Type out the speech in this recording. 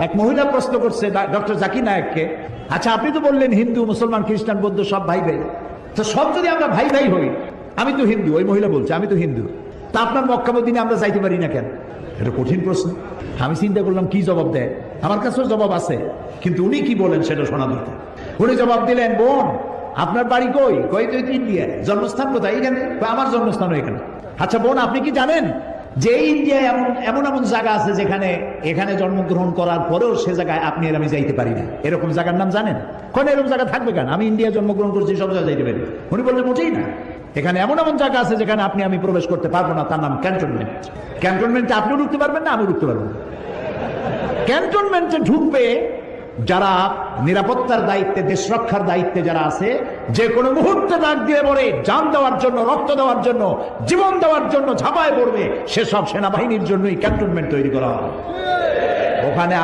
এক মহিলা প্রশ্ন করছে ডক্টর জাকির নায়েককে, আচ্ছা আপনি তো বললেন হিন্দু মুসলমান খ্রিস্টান বৌদ্ধ সব ভাই ভাই, তো সব যদি আমরা ভাই ভাই হই, আমি তো হিন্দু, ওই মহিলা বলছে আমি তো হিন্দু, তা আপনার মক্কা মদিনা আমরা যাইতে পারি না কেন? এটা কঠিন প্রশ্ন। আমি চিন্তা করলাম কি জবাব দেয়, আমার কাছেও জবাব আছে, কিন্তু উনি কি বলেন সেটা শোনা দরকার। উনি জবাব দিলেন, বোন আপনার বাড়ি কই? কই তো ইন্ডিয়ায়। জন্মস্থান কোথায়? এখানে। আমার জন্মস্থান এখানে। আচ্ছা বোন আপনি কি জানেন যে ইন্ডিয়ায় এমন এমন জায়গা আছে যেখানে এখানে জন্মগ্রহণ করার পরেও সে জায়গায় আপনি আর আমি যাইতে পারি না, এরকম জায়গার নাম জানেন? কোন এরকম জায়গা থাকবে কেন? আমি ইন্ডিয়া জন্মগ্রহণ করছি, সব জায়গায় যাইতে পারি। উনি বললেন মোটেই না, এখানে এমন এমন জায়গা আছে যেখানে আপনি আমি প্রবেশ করতে পারবো না, তার নাম ক্যান্টনমেন্ট। ক্যান্টনমেন্টে আপনিও ঢুকতে পারবেন না, আমিও ঢুকতে পারবো না। ক্যান্টনমেন্টে ঢুকবে যারা নিরাপত্তার দায়িত্বে, দেশ রক্ষার দায়িত্বে যারা আছে, যে কোনো মুহূর্তে ডাক দিয়ে পড়ে জান দেওয়ার জন্য, রক্ত দেওয়ার জন্য, জীবন দেওয়ার জন্য ঝাঁপায় পড়বে, সেসব সেনাবাহিনীর জন্যই ক্যান্টনমেন্ট তৈরি করা হবে। ওখানে